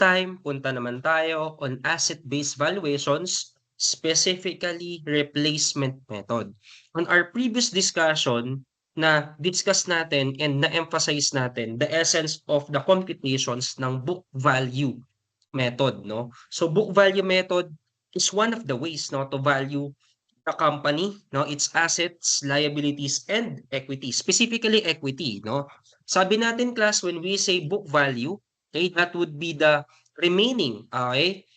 time, punta naman tayo on asset-based valuations, specifically replacement method. On our previous discussion, na-discuss natin and na-emphasize natin the essence of the computations ng book value method, no? So book value method is one of the ways, no, to value the company, no, its assets, liabilities, and equity. Specifically equity, no? Sabi natin class, when we say book value, okay, that would be the remaining, okay,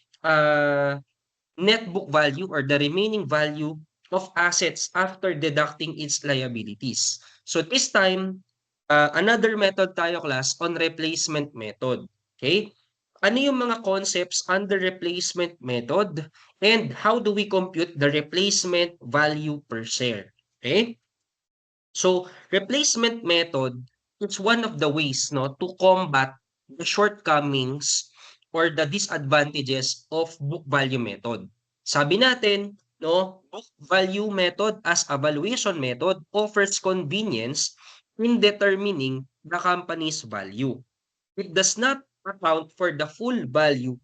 net book value or the remaining value of assets after deducting its liabilities. So this time, another method tayo class on replacement method. Okay? Ano yung mga concepts under replacement method and how do we compute the replacement value per share? Okay? So, replacement method is one of the ways, no, to combat the shortcomings or the disadvantages of book value method. Sabi natin, no, book value method as a valuation method offers convenience in determining the company's value. It does not account for the full value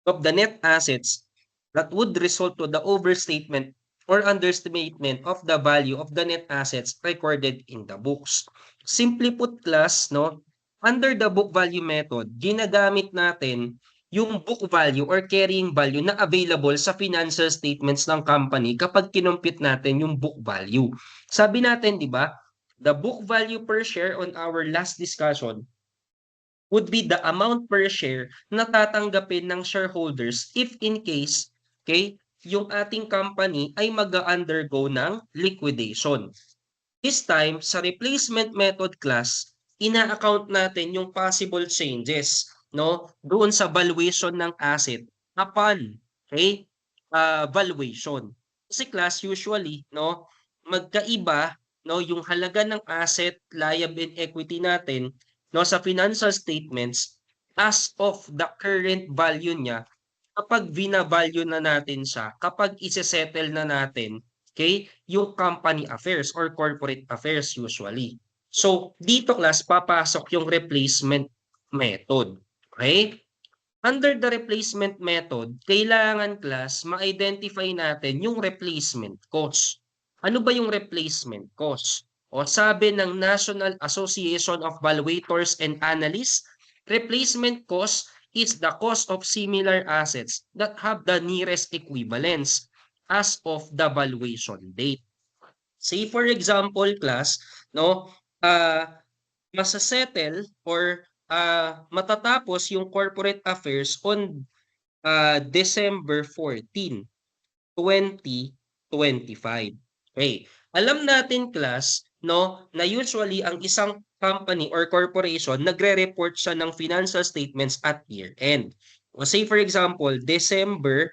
of the net assets that would result to the overstatement or understatement of the value of the net assets recorded in the books. Simply put class, no, under the book value method, ginagamit natin yung book value or carrying value na available sa financial statements ng company kapag kinompute natin yung book value. Sabi natin, di ba, the book value per share on our last discussion would be the amount per share na tatanggapin ng shareholders if in case, okay, yung ating company ay mag-undergo ng liquidation. This time, sa replacement method class, ina-account natin yung possible changes, no, doon sa valuation ng asset upon, okay, valuation. Kasi class, usually, no, magkaiba, no, yung halaga ng asset, liability, and equity natin, no, sa financial statements as of the current value niya kapag bina-value na natin siya, kapag ise-settle na natin, okay, yung company affairs or corporate affairs usually. So, dito class, papasok yung replacement method. Okay? Under the replacement method, kailangan class, ma-identify natin yung replacement cost. Ano ba yung replacement cost? O sabi ng National Association of Valuators and Analysts, replacement cost is the cost of similar assets that have the nearest equivalence as of the valuation date. Say for example, class, no, masasettle or matatapos yung corporate affairs on December 14, 2025. Okay. Alam natin class, no, na usually ang isang company or corporation nagre-report siya ng financial statements at year end. O say for example, December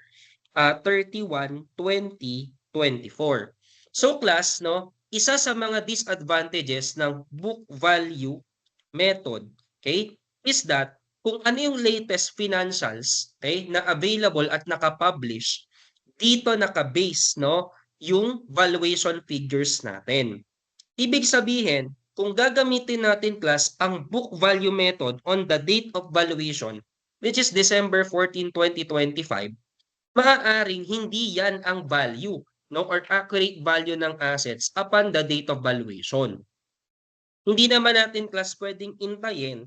31, 2024. So class, no, isa sa mga disadvantages ng book value method, okay, is that kung ano yung latest financials, okay, na available at nakapublish, dito naka-base, no, yung valuation figures natin. Ibig sabihin, kung gagamitin natin class ang book value method on the date of valuation, which is December 14, 2025, maaaring hindi yan ang value, no, or accurate value ng assets upon the date of valuation. Hindi naman natin class pwedeng intayin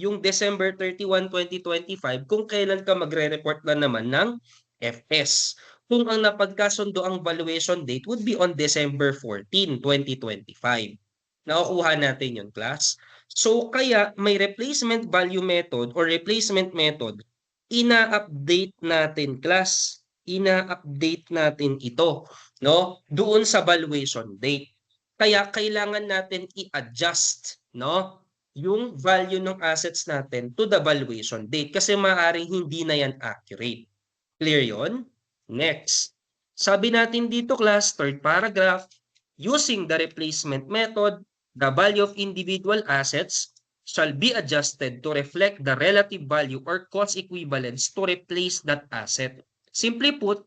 yung December 31, 2025 kung kailan ka magre-report na naman ng FS. Kung ang napagkasundo ang valuation date would be on December 14, 2025. Nakukuha natin yun, class. So, kaya may replacement value method or replacement method, ina-update natin, class. Ina-update natin ito, no? Doon sa valuation date. Kaya kailangan natin i-adjust, no, yung value ng assets natin to the valuation date kasi maaaring hindi na yan accurate. Clear yon? Next. Sabi natin dito class, third paragraph, using the replacement method, the value of individual assets shall be adjusted to reflect the relative value or cost equivalence to replace that asset. Simply put,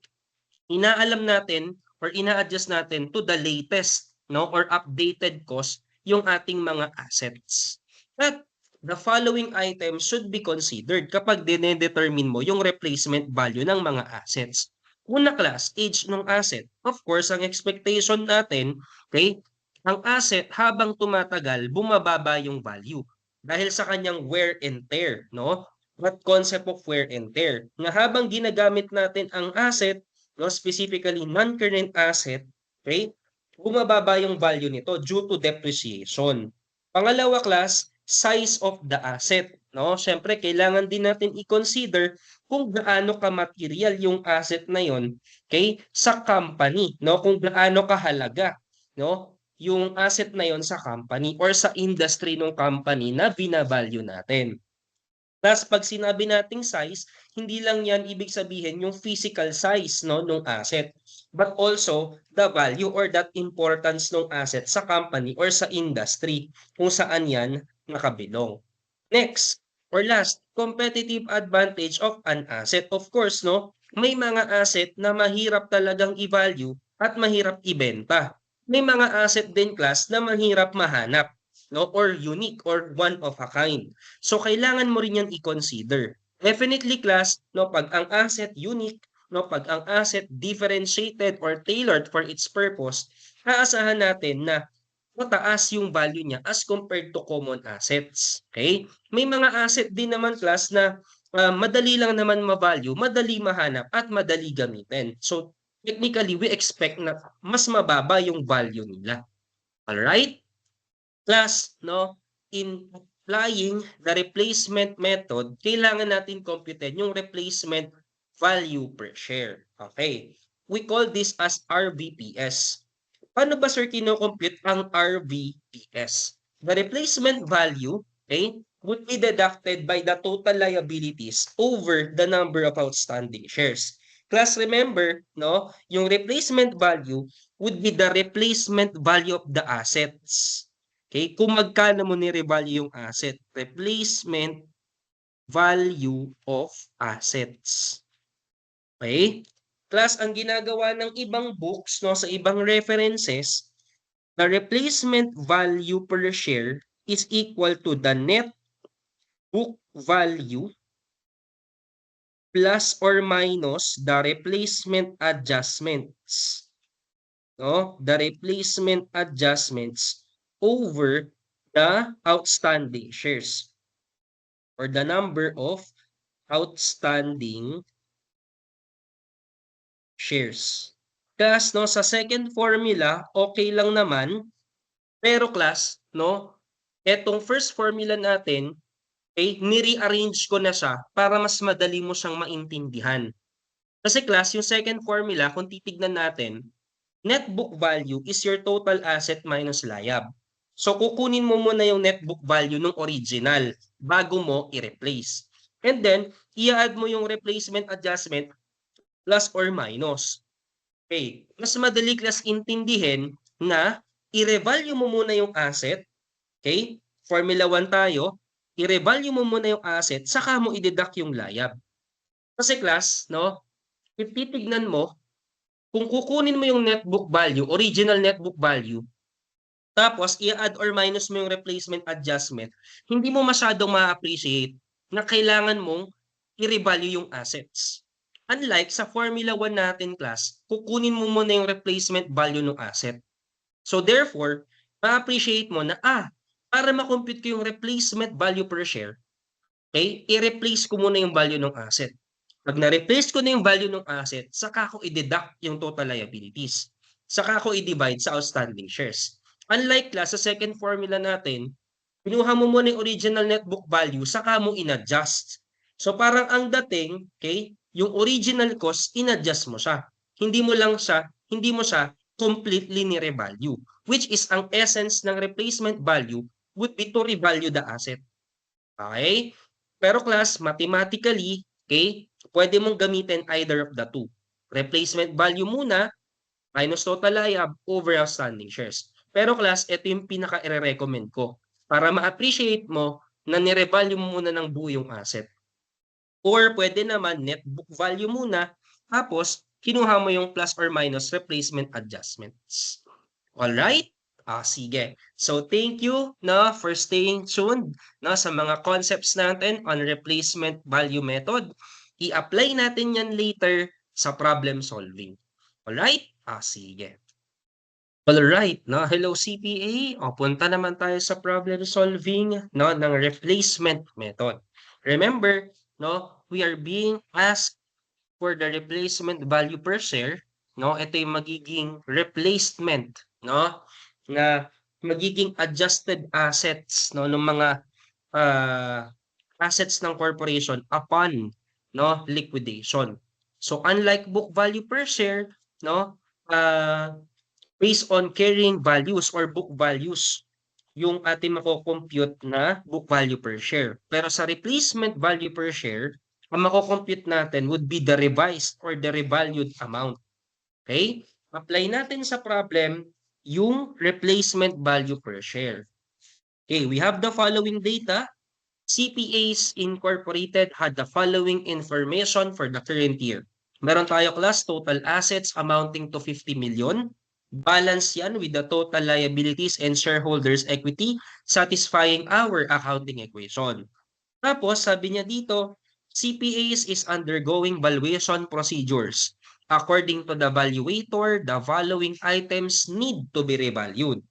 inaalam natin or ina-adjust natin to the latest, no, or updated cost yung ating mga assets. At the following items should be considered kapag dinedetermine mo yung replacement value ng mga assets. Una class, age ng asset. Of course, ang expectation natin, okay, ang asset habang tumatagal, bumababa yung value dahil sa kanyang wear and tear, no? What concept of wear and tear? Na habang ginagamit natin ang asset, no, specifically non-current asset, okay, bumababa yung value nito due to depreciation. Pangalawa class, size of the asset, no? Siyempre kailangan din natin i-consider kung gaano ka-material yung asset na yon, okay, sa company, no? Kung gaano kahalaga, no, yung asset na yon sa company or sa industry ng company na binavalue natin. Plus, pag sinabi nating size, hindi lang yan ibig sabihin yung physical size, no, ng asset, but also the value or that importance ng asset sa company or sa industry kung saan yan nakabilong. Next, or last, competitive advantage of an asset. Of course, no, may mga asset na mahirap talagang i-value at mahirap ibenta. May mga asset din class na mahirap mahanap, no, or unique or one of a kind. So kailangan mo rin 'yan i-consider. Definitely class, no, pag ang asset unique, no, pag ang asset differentiated or tailored for its purpose, aasahan natin na mataas yung value niya as compared to common assets. Okay? May mga asset din naman class na madali lang naman ma-value, madali mahanap at madali gamitin. So technically we expect na mas mababa yung value nila. Alright? Plus, no, in applying the replacement method, kailangan natin computein yung replacement value per share. Okay. We call this as RVPS. Paano ba sir kino-compute ang RVPS? The replacement value, okay, would be deducted by the total liabilities over the number of outstanding shares. Class, remember, no, yung replacement value would be the replacement value of the assets. Okay, kung magkano mo ni-revalue yung asset, replacement value of assets. Okay? Plus, ang ginagawa ng ibang books, no, sa ibang references, the replacement value per share is equal to the net book value plus or minus the replacement adjustments. No? The replacement adjustments over the outstanding shares or the number of outstanding shares. Class, no, sa second formula, okay lang naman. Pero class, no, etong first formula natin, okay, ni-rearrange ko na siya para mas madali mo siyang maintindihan. Kasi class, yung second formula, kung titignan natin, net book value is your total asset minus liab. So kukunin mo muna yung net book value ng original bago mo i-replace. And then, i-add mo yung replacement adjustment plus or minus. Okay, mas madali class intindihin na i-revalue mo muna yung asset, okay? Formula 1 tayo, i-revalue mo muna yung asset, saka mo i-deduct yung liab. Kasi class, no, if titignan mo, kung kukunin mo yung net book value, original net book value, tapos i-add or minus mo yung replacement adjustment, hindi mo masyadong ma-appreciate na kailangan mong i-revalue yung assets. Unlike sa Formula 1 natin class, kukunin mo muna yung replacement value ng asset. So therefore, ma-appreciate mo na para ma-compute ko yung replacement value per share, okay, i-replace ko muna yung value ng asset. Pag na-replace ko na yung value ng asset, saka ko i-deduct yung total liabilities. Saka ko i-divide sa outstanding shares. Unlike class, sa second formula natin, pinuha mo muna yung original net book value, saka mo in-adjust. So parang ang dating, okay, yung original cost, in-adjust mo siya. Hindi mo siya completely ni-revalue. Which is ang essence ng replacement value would be to revalue the asset. Okay? Pero class, mathematically, okay, pwede mong gamitin either of the two. Replacement value muna, minus total liab over outstanding shares. Pero class, ito yung pinaka-recommend ko para ma-appreciate mo na nirevalue mo muna ng buo yung asset. Or pwede naman net book value muna, tapos kinuha mo yung plus or minus replacement adjustments. Alright? Sige. So thank you no for staying tuned no sa mga concepts natin on replacement value method. I-apply natin 'yan later sa problem solving. Alright? Sige. Alright, no? Hello CPA. Punta naman tayo sa problem solving no ng replacement method. Remember, no, we are being asked for the replacement value per share, no? Ito yung magiging replacement, no? Na magiging adjusted assets, no, ng mga assets ng corporation upon, no, liquidation. So unlike book value per share, no, based on carrying values or book values yung ating mako-compute na book value per share. Pero sa replacement value per share, ang mako-compute natin would be the revised or the revalued amount. Okay? Apply natin sa problem yung replacement value per share. Okay, we have the following data. CPAs Incorporated had the following information for the current year. Meron tayo class total assets amounting to 50 million. Balance yan with the total liabilities and shareholders equity satisfying our accounting equation. Tapos sabi niya dito, CPAs is undergoing valuation procedures. According to the valuator, the following items need to be revalued.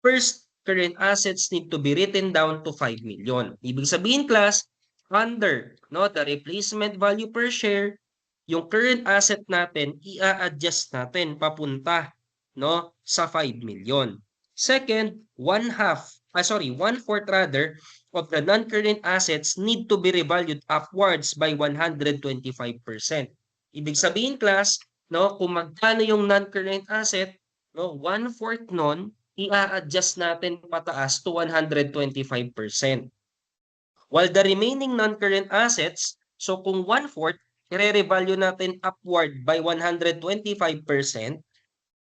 First, current assets need to be written down to 5 million. Ibig sabihin class, under no, the replacement value per share, yung current asset natin, i-adjust natin papunta no, sa 5 million. Second, one-fourth rather of the non-current assets need to be revalued upwards by 125%. Ibig sabihin class, no, kung magkano yung non-current asset, no, one-fourth nun, i-adjust natin pataas to 125%. While the remaining non-current assets, so kung one-fourth, i-revalue natin upward by 125%,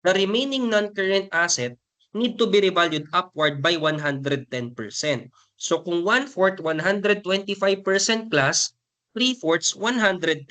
the remaining non-current asset need to be revalued upward by 110%. So kung one-fourth, 125% plus, three-fourths, 110%.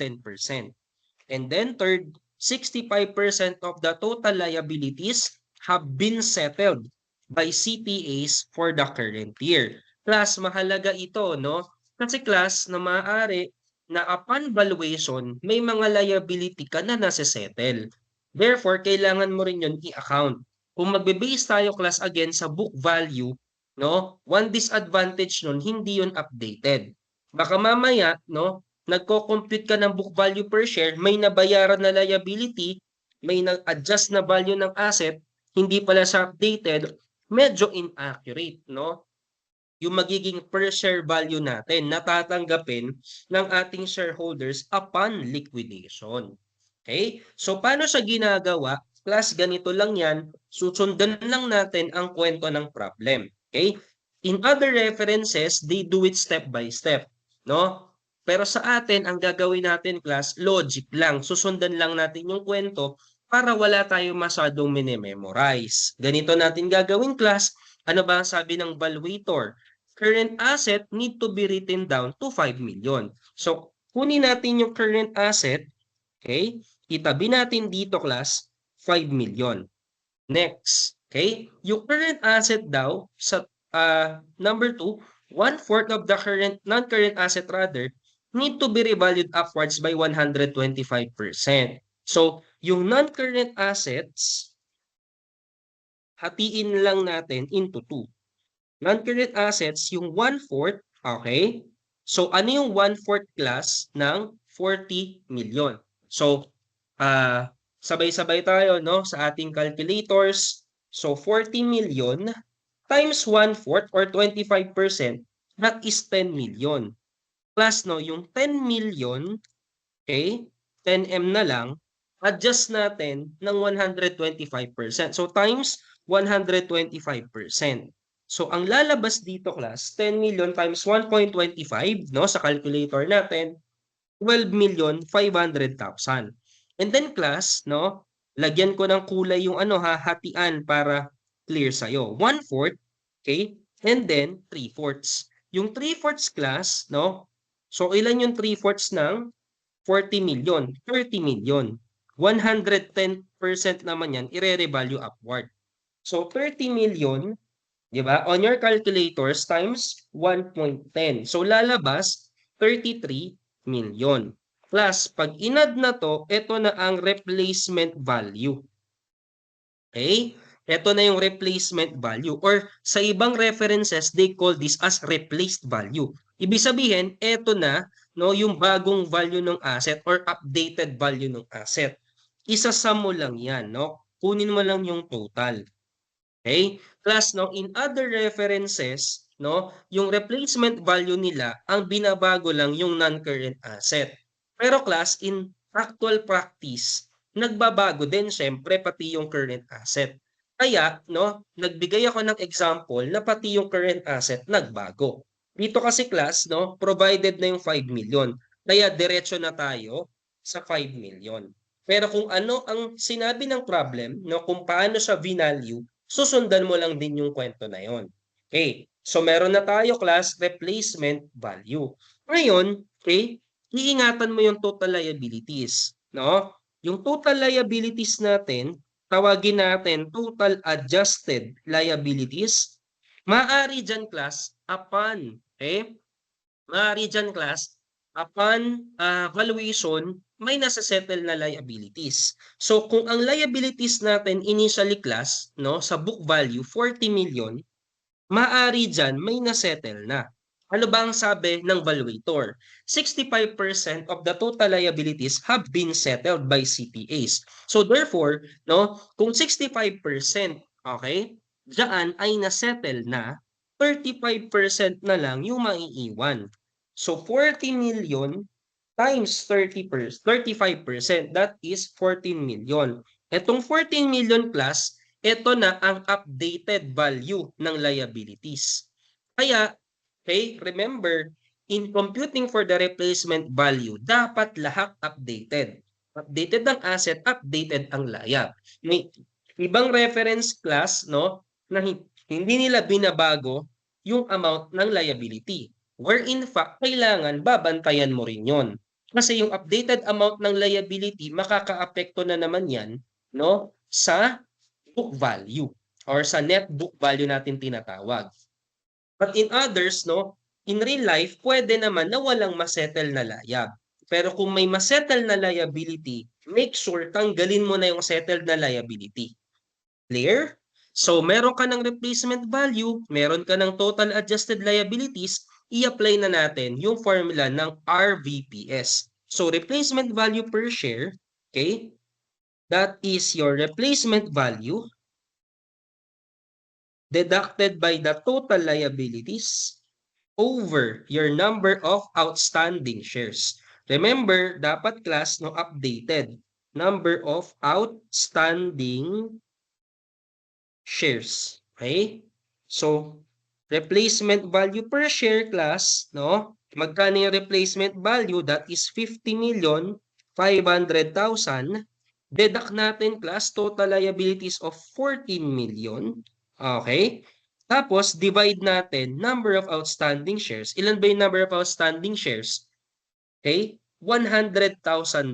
And then third, 65% of the total liabilities have been settled by CPAs for the current year. Class, mahalaga ito, no? Kasi class, na maaari na upon valuation, may mga liability ka na nasa-settle. Therefore, kailangan mo rin yun i-account. Kung magbe-base tayo class again sa book value, no? One disadvantage nun, hindi yun updated. Baka mamaya, no? Nagko-compute ka ng book value per share, may nabayaran na liability, may nag-adjust na value ng asset, hindi pala siya updated, medyo inaccurate, no? Yung magiging per share value natin natatanggapin ng ating shareholders upon liquidation. Okay? So, paano siya ginagawa? Plus, ganito lang yan. Susundan lang natin ang kwento ng problem. Okay? In other references, they do it step by step. No? Pero sa atin, ang gagawin natin, class, logic lang. Susundan lang natin yung kwento para wala tayong masyadong minememorize. Ganito natin gagawin, class. Ano ba ang sabi ng valuator? Current asset need to be written down to 5 million. So, kunin natin yung current asset. Okay? Itabi natin dito, class, 5 million. Next. Okay? Yung current asset daw, sa number 2, one-fourth of the non-current asset rather, need to be revalued upwards by 125%. So, yung non-current assets, hatiin lang natin into 2. Non-current assets, yung one-fourth, okay? So, ano yung one-fourth class ng 40 million? So, sabay-sabay tayo no, sa ating calculators. So, 40 million times one-fourth or 25%, that is 10 million. Plus, no, yung 10 million, okay, 10M na lang, adjust natin ng 125%. So, times 125%. So, ang lalabas dito, class, 10 million times 1.25, no, sa calculator natin, 12,500,000. And then, class, no, lagyan ko ng kulay yung hatian para clear sa'yo. 1/4, okay, and then 3/4. Yung 3/4 class, no, so ilan yung 3/4 ng 40 million? 30 million. 110% naman yan, i-revalue upward. So 30 million, 'di ba? On your calculators times 1.10. So lalabas 33 million. Plus pag inad na 'to, ito na ang replacement value. Okay? Ito na yung replacement value or sa ibang references, they call this as replaced value. Ibig sabihin, ito na no, yung bagong value ng asset or updated value ng asset. Isasum mo lang yan. No? Kunin mo lang yung total. Okay? Plus, no, in other references, no, yung replacement value nila, ang binabago lang yung non-current asset. Pero class, in actual practice, nagbabago din syempre pati yung current asset. Kaya, no, nagbigay ako ng example na pati yung current asset nagbago. Dito kasi class, no, provided na yung 5 million. Kaya diretso na tayo sa 5 million. Pero kung ano ang sinabi ng problem, no, kung paano sa V-value, susundan mo lang din yung kwento na yon. Okay. So meron na tayo class replacement value. Ngayon, okay, iingatan mo yung total liabilities, no? Yung total liabilities natin, tawagin natin total adjusted liabilities. Maaari dyan class upon, okay? Maaari dyan class upon valuation, may nasa-settle na liabilities. So kung ang liabilities natin initially class, no, sa book value 40 million, maaari diyan may na-settle na. Ano ba ang sabi ng valuator? 65% of the total liabilities have been settled by CPAs. So therefore, no, kung 65%, okay, diyan ay na-settle na, 35% na lang yung maiiwan. So 40 million times 35%, that is 14 million. Etong 14 million plus, ito na ang updated value ng liabilities. Kaya, okay, remember, in computing for the replacement value, dapat lahat updated. Updated ang asset, updated ang layab. May ibang reference class, no, na hindi nila binabago yung amount ng liability. Where in fact, kailangan babantayan mo rin yon. Kasi yung updated amount ng liability, makakaapekto na naman yan, no, sa book value or sa net book value natin tinatawag. But in others, no, in real life, pwede naman na walang masettle na layab. Pero kung may masettle na liability, make sure tanggalin mo na yung settled na liability. Clear? So, meron ka ng replacement value, meron ka ng total adjusted liabilities, i-apply na natin yung formula ng RVPS. So, replacement value per share, okay? That is your replacement value deducted by the total liabilities over your number of outstanding shares. Remember, dapat class no updated. Number of outstanding shares. Okay? So, replacement value per share class, no? Magkano yung replacement value? That is 50,500,000. Deduct natin class total liabilities of 14 million. Okay? Tapos, divide natin number of outstanding shares. Ilan ba yung number of outstanding shares? Okay? 100,000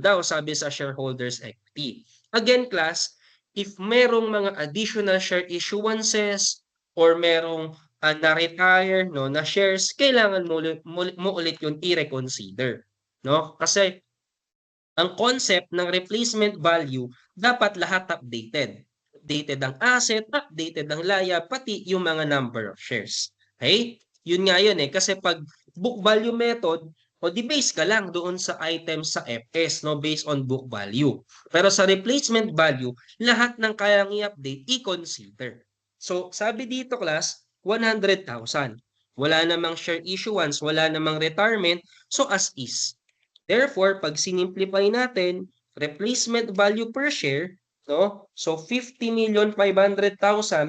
daw sabi sa shareholders equity. Again, class, if merong mga additional share issuances or merong na-retire no, na shares, kailangan mo ulit yun i-reconsider. No? Kasi ang concept ng replacement value, dapat lahat updated. Updated ang asset, updated ang layab, pati yung mga number of shares. Okay? Yun nga yun eh. Kasi pag book value method, o di base ka lang doon sa items sa FS, no, based on book value. Pero sa replacement value, lahat ng kayang i-update, i-consider. So, sabi dito class, 100,000. Wala namang share issuance, wala namang retirement, so as is. Therefore, pag sinimplify natin, replacement value per share, no? So 50,500,000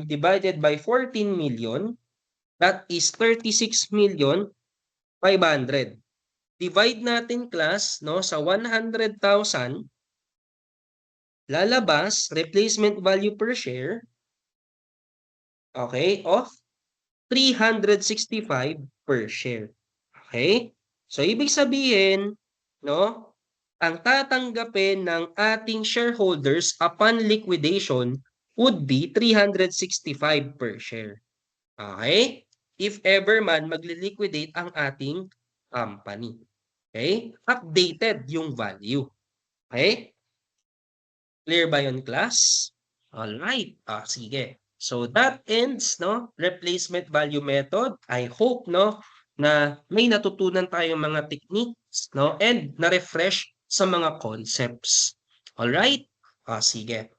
divided by 14 million, that is 36,500,000. Divide natin class, no, sa 100,000, lalabas replacement value per share, okay, of 365 per share. Okay? So ibig sabihin, no, ang tatanggapin ng ating shareholders upon liquidation would be 365 per share. Okay? If ever man magle-liquidate ang ating company. Okay? Updated yung value. Okay? Clear ba yun, class? Alright. Sige. So that ends, no, replacement value method. I hope, no, na may natutunan tayong mga techniques, no, and na-refresh sa mga concepts. Alright? Sige.